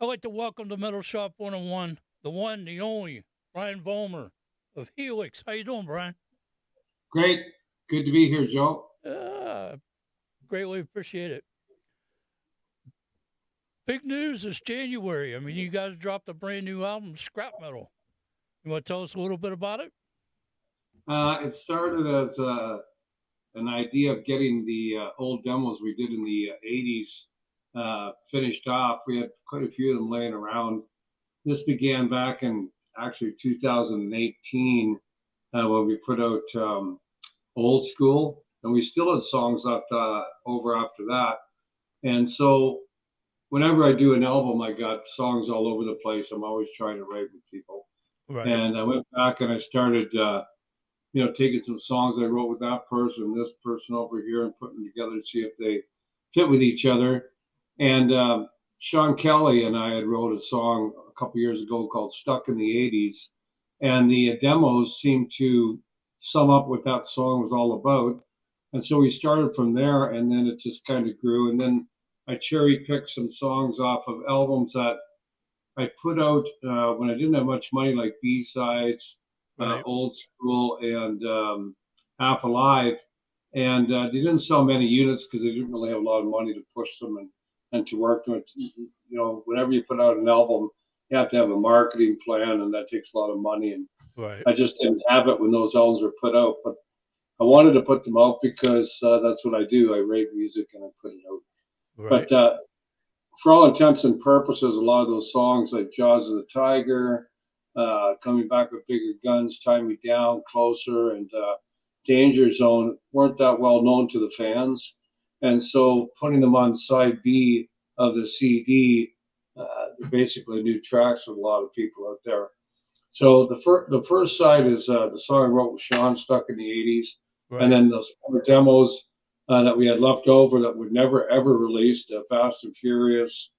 I'd like to welcome to Metal Shop 101, the one, the only, Brian Vollmer of Helix. How you doing, Brian? Great. Good to be here, Joe. Uh, Greatly appreciate it. Big news this January. I mean, you guys dropped a brand new album, Scrap Metal. You want to tell us a little bit about it? It started as an idea of getting the old demos we did in the 80s finished off. We had quite a few of them laying around. This began back in actually 2018 when we put out Old School, and we still had songs left over after that. And so whenever I do an album, I got songs all over the place. I'm always trying to write with people. Right. And I went back and I started taking some songs I wrote with that person, this person over here, and putting them together to see if they fit with each other. And Sean Kelly and I had wrote a song a couple years ago called "Stuck in the '80s," and the demos seemed to sum up what that song was all about. And so we started from there, and then it just kind of grew. And then I cherry picked some songs off of albums that I put out when I didn't have much money, like B sides, Right. Old School, and Half Alive. And they didn't sell many units because they didn't really have a lot of money to push them and to work them. Whenever you put out an album, you have to have a marketing plan, and that takes a lot of money. And Right. I just didn't have it when those albums were put out. But I wanted to put them out because that's what I do. I rate music and I put it out. Right. But for all intents and purposes, a lot of those songs like Jaws of the Tiger, Coming Back with Bigger Guns, Tie Me Down, Closer, and Danger Zone weren't that well known to the fans. And so putting them on side B of the CD, they're basically new tracks with a lot of people out there. So the first side is the song I wrote with Sean, Stuck in the '80s, and Right. then those other demos that we had left over that would never ever released: Fast and Furious,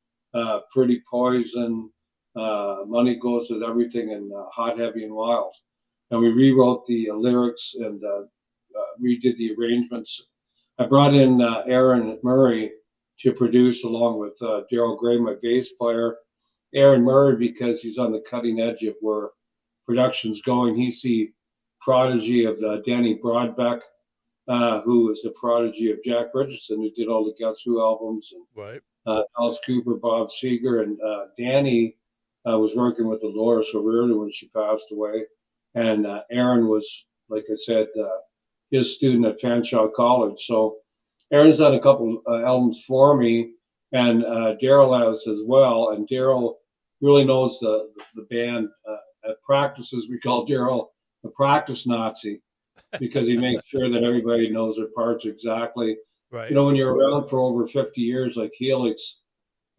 Pretty Poison, Money Goes with Everything, and Hot, Heavy, and Wild. And we rewrote the lyrics and redid the arrangements. I brought in Aaron Murray to produce along with Daryl Gray, my bass player. Aaron Murray, because he's on the cutting edge of where production's going. He's the prodigy of Danny Broadbeck, who is the prodigy of Jack Richardson, who did all the Guess Who albums, and Right. Alice Cooper, Bob Seger, and Danny was working with Dolores O'Riordan when she passed away, and Aaron was, like I said, his student at Fanshawe College. So Aaron's done a couple albums for me, and Daryl has as well. And Daryl really knows the band. At practices, we call Daryl the practice Nazi because he makes sure that everybody knows their parts exactly. Right. When you're around for over 50 years, like Helix,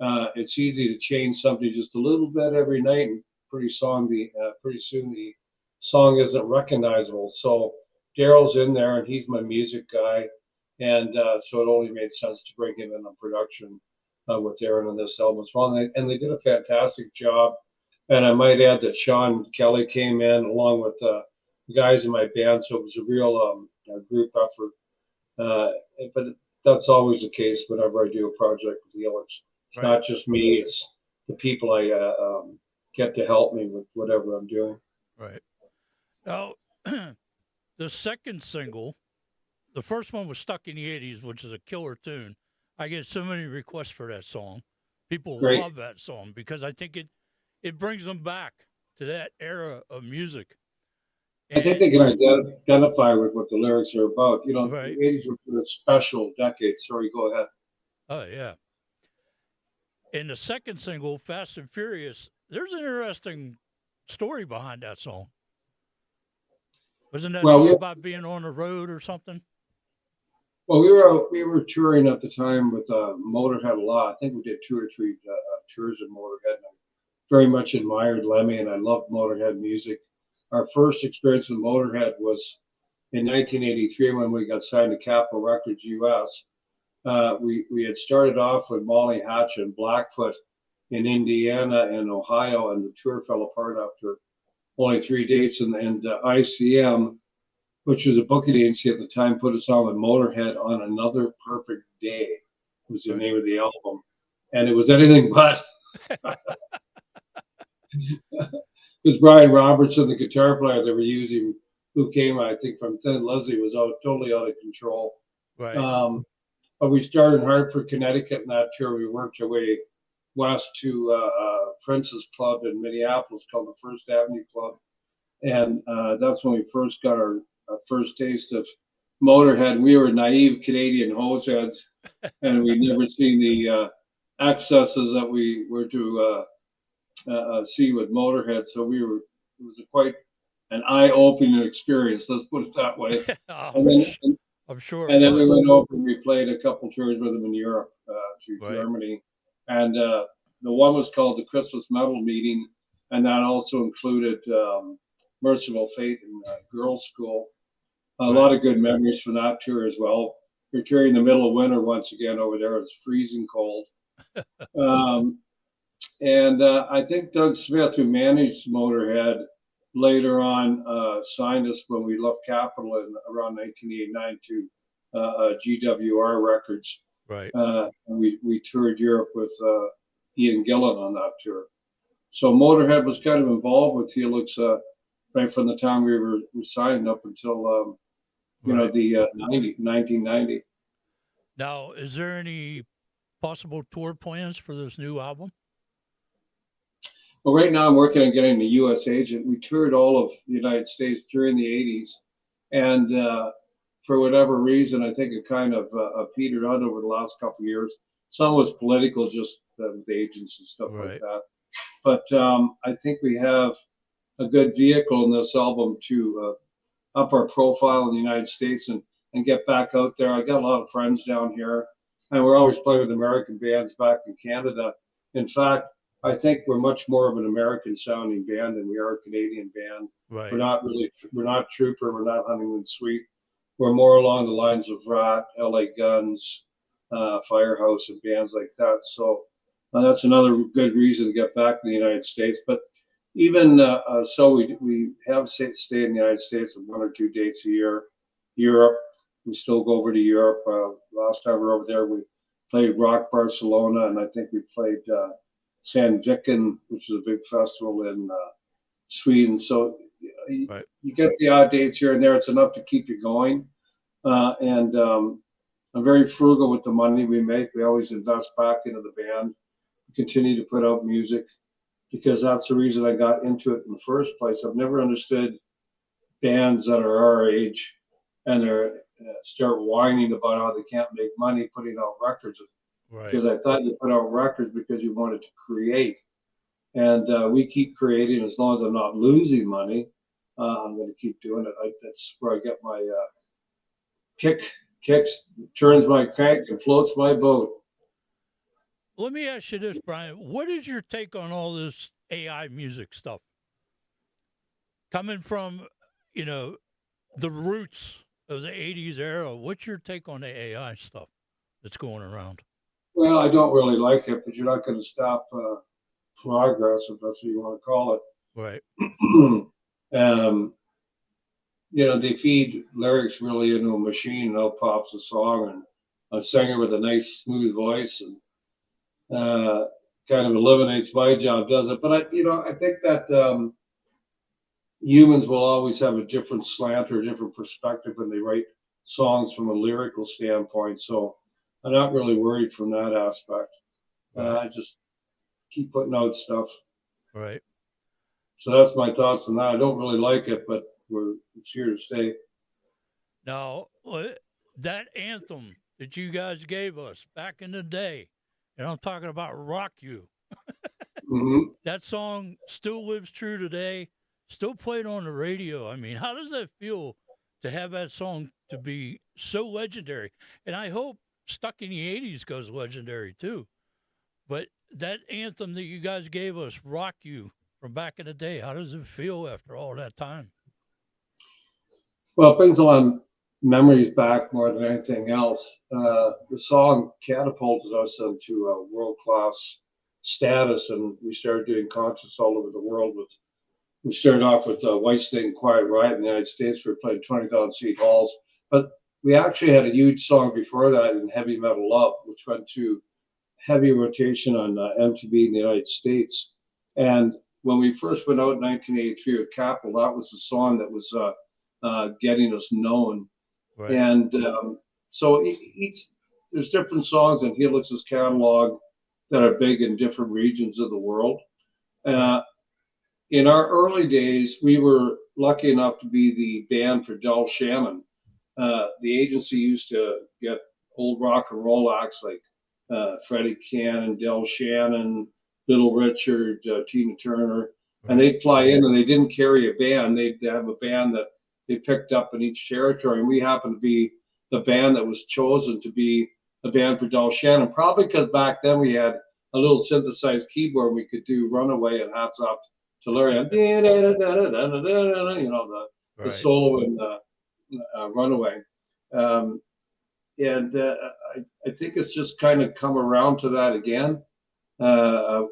it's easy to change something just a little bit every night, and pretty soon the song isn't recognizable. So Daryl's in there, and he's my music guy, and so it only made sense to bring him in on production with Aaron on this album as well. And they did a fantastic job. And I might add that Sean Kelly came in along with the guys in my band, so it was a real group effort. Uh, but that's always the case whenever I do a project with Helix. It's Right. not just me; it's the people I get to help me with whatever I'm doing. Right. Now, the second single, the first one was Stuck in the '80s, which is a killer tune. I get so many requests for that song. People Great. love that song because I think it brings them back to that era of music. I think And they can identify with what the lyrics are about. right, The '80s were a special decade. Sorry, go ahead. oh yeah. And the second single, Fast and Furious, there's an interesting story behind that song. Wasn't that Well, song we about being on the road or something? we were touring at the time with Motorhead a lot. I think we did 2 or 3 tours of Motorhead. And I very much admired Lemmy, and I loved Motorhead music. Our first experience with Motorhead was in 1983 when we got signed to Capitol Records US. We had started off with Molly Hatch and Blackfoot in Indiana and Ohio, and the tour fell apart after only 3 dates. And ICM, which was a booking agency at the time, put us on with Motorhead on Another Perfect Day, was the Right. name of the album. And it was anything but. Because Brian Robertson, the guitar player they were using, who came, I think, from Thin Lizzy, was totally out of control. Right. Um, but we started in Hartford, Connecticut, and that tour we worked our way west to Prince's Club in Minneapolis called the First Avenue Club, and that's when we first got our first taste of Motorhead. We were naive Canadian hoseheads, and we'd never seen the excesses that we were to see with Motorhead. So it was quite an eye-opening experience. Let's put it that way. And I'm, then, sh- I'm sure it and then we was. went over and we played a couple tours with them in Europe to Right. Germany. And the one was called the Christmas Metal Meeting, and that also included Merciful Fate and Girls' School. A Right. lot of good memories from that tour as well. We're touring in the middle of winter once again over there. It's freezing cold. Um, and I think Doug Smith, who managed Motorhead, later on signed us when we left Capitol in around 1989 to GWR Records. Right. And we toured Europe with Ian Gillan on that tour. So Motorhead was kind of involved with Helix right from the time we signed up until Right. the 1990. Now, is there any possible tour plans for this new album? Well, right now I'm working on getting a U.S. agent. We toured all of the United States during the '80s, and for whatever reason, I think it kind of petered out over the last couple of years. Some was political, just with agents and stuff like Right. that. But I think we have a good vehicle in this album to up our profile in the United States and get back out there. I got a lot of friends down here, and we're always playing with American bands back in Canada. In fact, I think we're much more of an American sounding band than we are a Canadian band. Right. We're not Trooper, we're not Honeymoon Suite. We're more along the lines of Rat, LA Guns, Firehouse, and bands like that. So that's another good reason to get back to the United States. But even so, we have stayed in the United States with one or two dates a year. Europe, we still go over to Europe. Last time we were over there, we played Rock Barcelona, and I think we played Sandviken, which is a big festival in Sweden. So Right. you get the odd dates here and there. It's enough to keep you going. And I'm very frugal with the money we make. We always invest back into the band. We continue to put out music because that's the reason I got into it in the first place. I've never understood bands that are our age and they're start whining about how they can't make money putting out records, Right. because I thought you put out records because you wanted to create. And we keep creating as long as I'm not losing money. I'm going to keep doing it. That's where I get my kick, kicks, turns my crank, and floats my boat. Let me ask you this, Brian. What is your take on all this AI music stuff? Coming from, you know, the roots of the 80s era, what's your take on the AI stuff that's going around? Well, I don't really like it, but you're not going to stop progress, if that's what you want to call Right. it. um, they feed lyrics really into a machine and out pops a song and a singer with a nice smooth voice and kind of eliminates my job, does it? But I think that humans will always have a different slant or a different perspective when they write songs from a lyrical standpoint. So I'm not really worried from that aspect. Right. I just keep putting out stuff. Right. So that's my thoughts on that. I don't really like it, but it's here to stay. Now, that anthem that you guys gave us back in the day, and I'm talking about Rock You, Hmm. that song still lives true today, still played on the radio. I mean, how does that feel to have that song to be so legendary? And I hope Stuck in the 80s goes legendary too. But that anthem that you guys gave us, Rock You, from back in the day, how does it feel after all that time? Well, it brings a lot of memories back more than anything else. The song catapulted us into a world class status, and we started doing concerts all over the world. We started off with White Snake and Quiet Riot in the United States. We were playing 20,000 seat halls, but we actually had a huge song before that in Heavy Metal Love, which went to heavy rotation on MTV in the United States. And when we first went out in 1983 with Capitol, that was the song that was getting us known. Right. And so each there's different songs in Helix's catalog that are big in different regions of the world. Right. Uh, in our early days, we were lucky enough to be the band for Del Shannon. The agency used to get old rock and roll acts like Freddie Cannon, Del Shannon, Little Richard, Tina Turner, and Right. they'd fly in and they didn't carry a band. They'd have a band that they picked up in each territory, and we happened to be the band that was chosen to be the band for Del Shannon. Probably because back then we had a little synthesized keyboard. We could do "Runaway" and "Hats Off to Larry," and you know the Right. solo in "Runaway." Um, and I think it's just kind of come around to that again. Uh,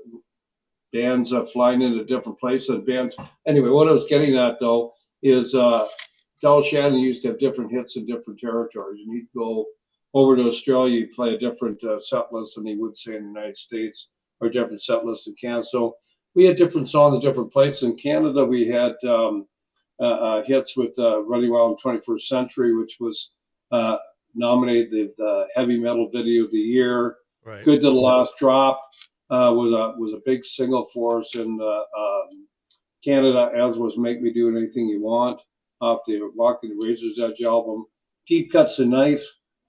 bands flying into different places. And bands. Anyway, what I was getting at though is Del Shannon used to have different hits in different territories, and he'd go over to Australia, he'd play a different set list than he would say in the United States, or a different set list in Canada. So we had different songs in different places. In Canada, we had hits with Running Wild in 21st Century, which was uh, nominated the Heavy Metal Video of the Year. Right. Good to the Last Drop was a big single for us in Canada, as was Make Me Do Anything You Want off the Walking the Razor's Edge album. Deep Cuts the Knife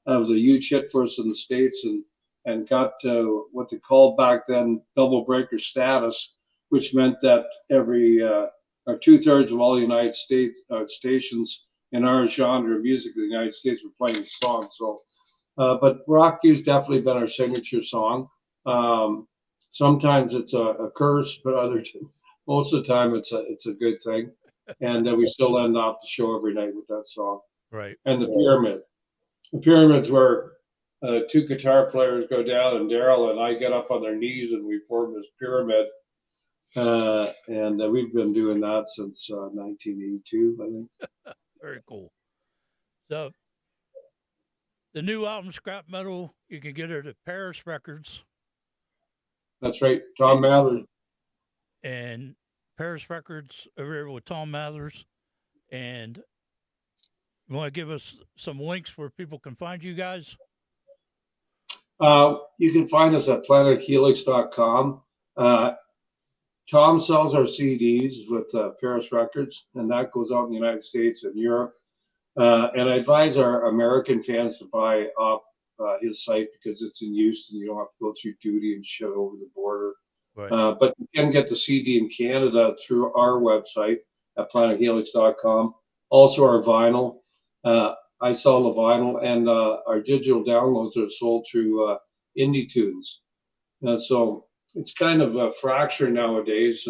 was a huge hit for us in the States, and got what they called back then double breaker status, which meant that every or 2/3 of all the United States stations in our genre of music in the United States were playing the song. So, but Rock You's definitely been our signature song. Um, Sometimes it's a curse, but most of the time it's a good thing, and we still end off the show every night with that song. Right. And the pyramid. The pyramid's where two guitar players go down, and Daryl and I get up on their knees, and we form this pyramid. And we've been doing that since 1982, I think. Very cool. So the new album, Scrap Metal, you can get it at Paris Records, That's right, Tom Mather. and Paris Records over here with Tom Mathers. And you want to give us some links where people can find you guys? You can find us at planethelix.com. Uh, Tom sells our CDs with Paris Records, and that goes out in the United States and Europe. And I advise our American fans to buy off his site because it's in use and you don't have to go through duty and shit over the border. Right. But you can get the CD in Canada through our website at planethelix.com. Also, our vinyl. I sell the vinyl, and our digital downloads are sold through Indie Tunes. So it's kind of a fracture nowadays.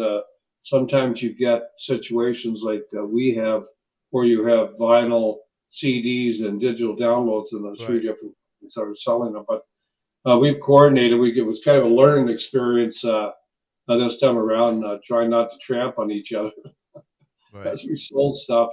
Sometimes you get situations like we have where you have vinyl CDs and digital downloads, and the three Right. different companies that are selling them. But we've coordinated. It was kind of a learning experience this time around, trying not to tramp on each other Right. as we sold stuff.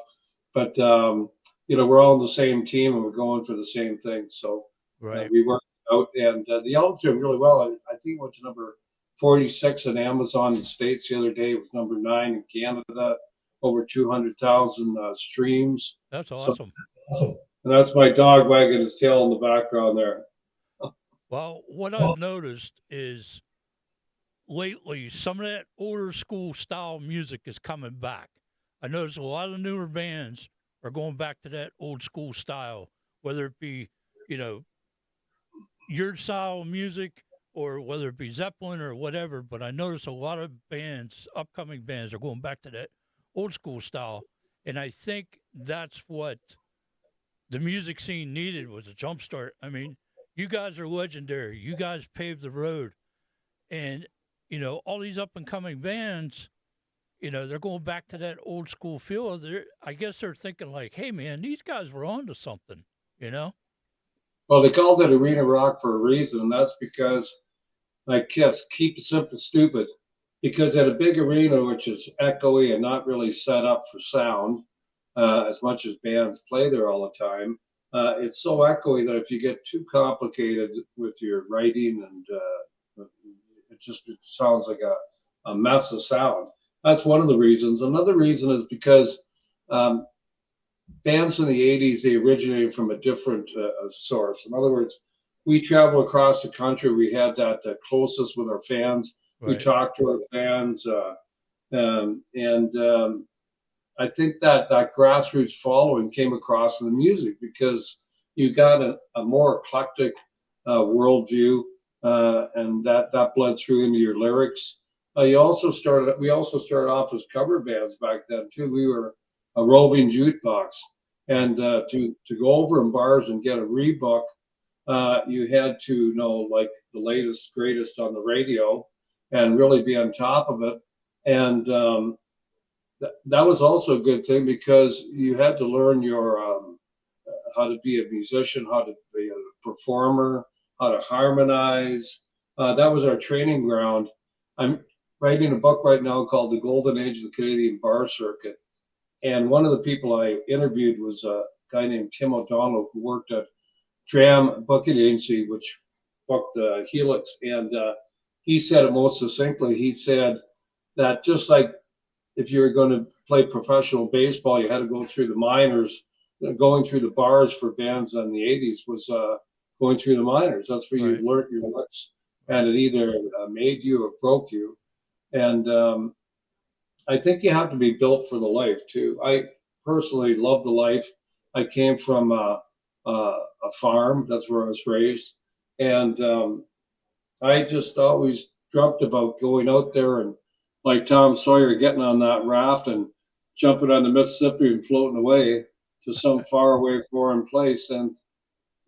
But we're all on the same team and we're going for the same thing. So Right. we worked out, and the album's doing really well. I think it went to number 46 on Amazon in the States the other day. It was number 9 in Canada, over 200,000 streams. That's So, awesome. and that's my dog wagging his tail in the background there. Well, what I've noticed is lately some of that older school style music is coming back. I notice a lot of newer bands are going back to that old school style, whether it be, you know, your style of music or whether it be Zeppelin or whatever. But I notice a lot of bands, upcoming bands, are going back to that old school style. And I think that's what the music scene needed was a jump start. I mean, you guys are legendary. You guys paved the road. And, all these up and coming bands, they're going back to that old school feel. I guess they're thinking like, hey man, these guys were on to something, you know? Well, they called it arena rock for a reason, and that's because, I guess, keep it simple, stupid. Because at a big arena, which is echoey and not really set up for sound, as much as bands play there all the time, it's so echoey that if you get too complicated with your writing and It sounds like a mess of sound. That's one of the reasons. Another reason is because um, bands in the 80s, they originated from a different source. In other words, we travel across the country. We had that closest with our fans. We Right. talked to our fans. And I think that that grassroots following came across in the music because you got a more eclectic worldview, and that bled through into your lyrics. We also started off as cover bands back then too. We were a roving jukebox, Right. and to go over in bars and get a rebook, you had to know like the latest greatest on the radio and really be on top of it. And that was also a good thing because you had to learn your how to be a musician, how to be a performer, how to harmonize. That was our training ground. I'm writing a book right now called The Golden Age of the Canadian Bar Circuit. And one of the people I interviewed was a guy named Tim O'Donnell who worked at Dram Booking Agency, which booked the Helix. And he said it most succinctly. He said that just like if you were going to play professional baseball, you had to go through the minors. Going through the bars for bands in the 80s was going through the minors. That's where you Right. learned your licks, and Right. it either made you or broke you. And I think you have to be built for the life too. I personally love the life. I came from a farm. That's where I was raised, and I just always dreamt about going out there and, like Tom Sawyer, getting on that raft and jumping on the Mississippi and floating away to some faraway foreign place. And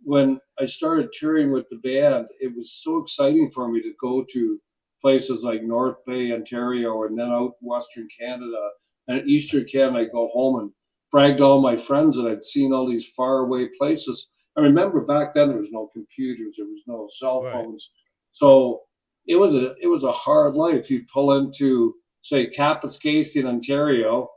when I started touring with the band, it was so exciting for me to go to places like North Bay, Ontario, and then out Western Canada and Right. Eastern Canada. I'd go home and brag to all my friends that I'd seen all these faraway places. I remember back then there was no computers, there was no cell Right. phones, so it was a hard life. You'd pull into say Kapuskasing, Ontario,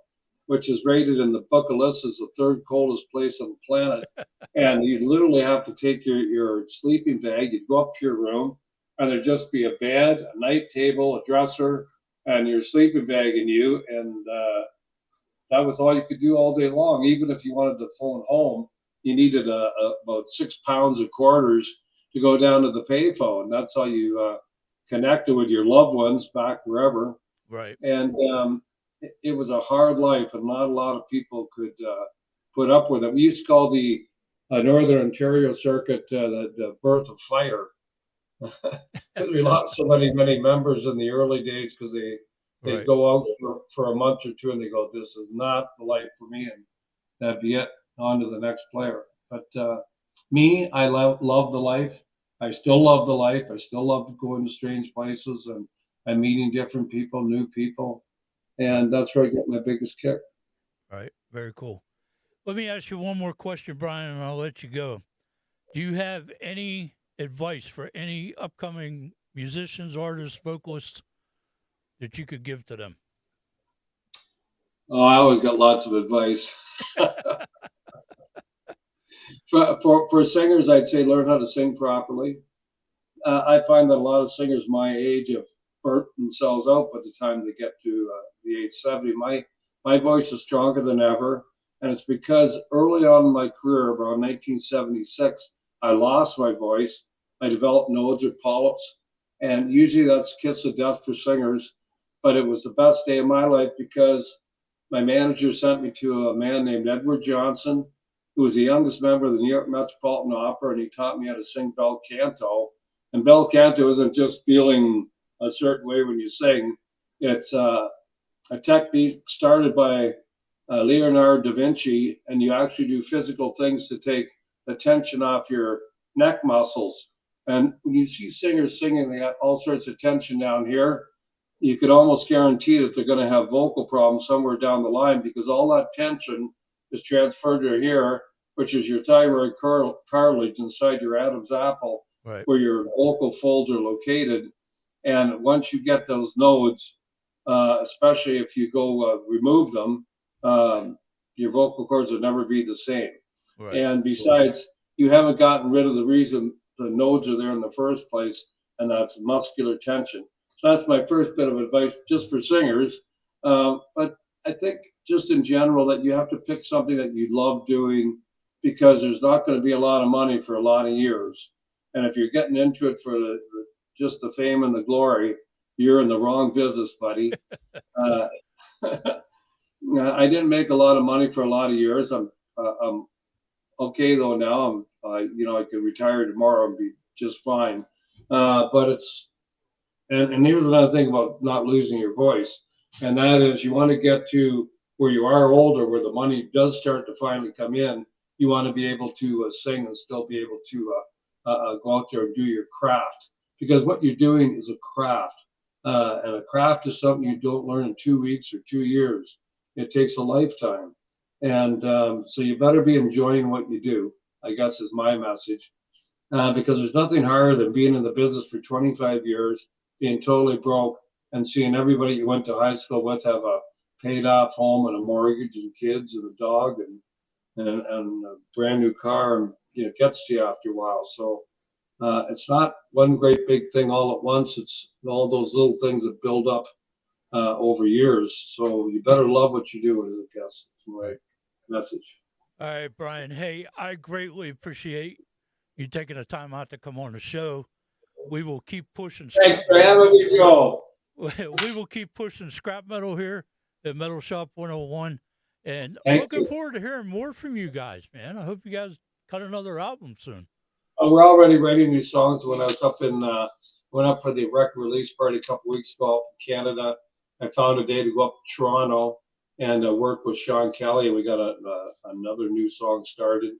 which is rated in the book of lists as the third coldest place on the planet, and you'd literally have to take your sleeping bag. You'd go up to your room, and there'd just be a bed, a night table, a dresser, and your sleeping bag and you. And that was all you could do all day long. Even if you wanted to phone home, you needed about 6 pounds of quarters to go down to the payphone. That's how you connected with your loved ones back wherever. Right. And it was a hard life, and not a lot of people could put up with it. We used to call the Northern Ontario circuit the birth of fire because we lost so many members in the early days because they'd Right. go out for a month or two and they go, this is not the life for me, and that'd be it, on to the next player. But me, I love the life. I still love the life. I still love going to strange places and meeting different people, new people, Right. and that's where I get my biggest kick. Right. Very cool. Let me ask you one more question, Brian, and I'll let you go. Do you have any advice for any upcoming musicians, artists, vocalists that you could give to them? Oh, I always got lots of advice. For singers, I'd say learn how to sing properly. I find that a lot of singers my age have burnt themselves out by the time they get to the age 70. My voice is stronger than ever, and it's because early on in my career, around 1976, I lost my voice. I developed nodes or polyps, and usually that's kiss of death for singers. But it was the best day of my life because my manager sent me to a man named Edward Johnson, who was the youngest member of the New York Metropolitan Opera, and he taught me how to sing bel canto. And bel canto isn't just feeling a certain way when you sing. It's a technique started by Leonardo da Vinci, and you actually do physical things to take the tension off your neck muscles. And when you see singers singing, they got all sorts of tension down here. You could almost guarantee that they're going to have vocal problems somewhere down the line because all that tension is transferred to here, which is your thyroid cartilage inside your Adam's apple, Right. where your vocal folds are located. And once you get those nodes, especially if you go remove them, your vocal cords will never be the same. Right. And besides, you haven't gotten rid of the reason the nodes are there in the first place. and that's muscular tension. So that's my first bit of advice just for singers. But I think just in general that you have to pick something that you love doing because there's not going to be a lot of money for a lot of years. And if you're getting into it for just the fame and the glory, you're in the wrong business, buddy. Uh, I didn't make a lot of money for a lot of years. I'm okay though now. I could retire tomorrow and be just fine. But and here's another thing about not losing your voice, and that is you want to get to where you are older, where the money does start to finally come in. You want to be able to sing and still be able to go out there and do your craft, because what you're doing is a craft, and a craft is something you don't learn in 2 weeks or 2 years. It takes a lifetime, and so you better be enjoying what you do, I guess is my message, because there's nothing harder than being in the business for 25 years, being totally broke, and seeing everybody you went to high school with have a paid off home and a mortgage and kids and a dog and a brand new car, and it gets to you after a while. So it's not one great big thing all at once. It's all those little things that build up over years. So you better love what you do, I guess. That's my message. All right, Brian. Hey, I greatly appreciate you taking the time out to come on the show. We will keep pushing Thanks scrap for metal. having me, Joe. We will keep pushing scrap metal here at Metal Shop 101. And I'm Thank looking you. forward to hearing more from you guys, man. I hope you guys cut another album soon. We're already writing these songs. When I was went up for the record release party a couple weeks ago in Canada, I found a day to go up to Toronto and work with Sean Kelly. We got another new song started,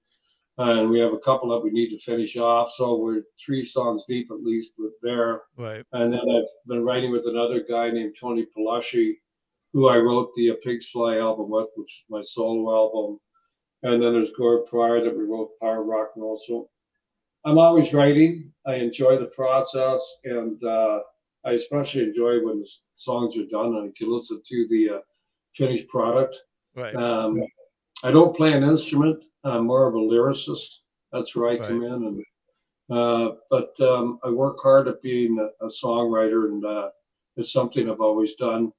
and we have a couple that we need to finish off. So we're 3 songs deep at least with there. Right. And then I've been writing with another guy named Tony Pelusci, who I wrote the Pigs Fly album with, which is my solo album. And then there's Gord Pryor that we wrote Power Rock and roll. So I'm always writing. I enjoy the process, and I especially enjoy when the songs are done and I can listen to the finished product. Right. I don't play an instrument. I'm more of a lyricist. That's where I Right. come in, and but I work hard at being a songwriter, and it's something I've always done.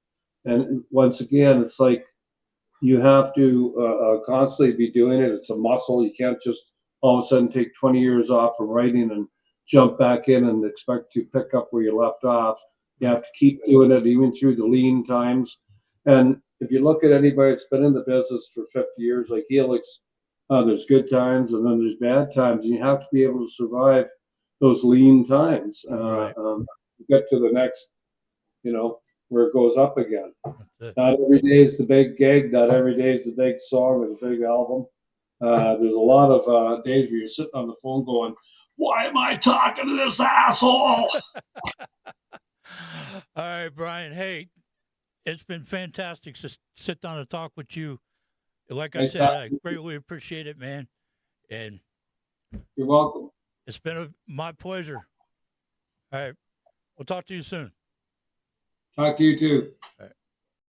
And once again, it's like you have to constantly be doing it. It's a muscle. You can't just all of a sudden take 20 years off from writing and jump back in and expect to pick up where you left off. You have to keep doing it even through the lean times. And if you look at anybody that's been in the business for 50 years, like Helix, there's good times and then there's bad times. And you have to be able to survive those lean times. Right. Get to the next, where it goes up again. That's it. Not every day is the big gig. Not every day is the big song or the big album. There's a lot of days where you're sitting on the phone going, "Why am I talking to this asshole?" All right, Brian. Hey, it's been fantastic to sit down and talk with you. Like I Nice said, I talking to you. greatly appreciate it, man. And You're welcome. it's been my pleasure. All right. We'll talk to you soon. Talk to you too. All right.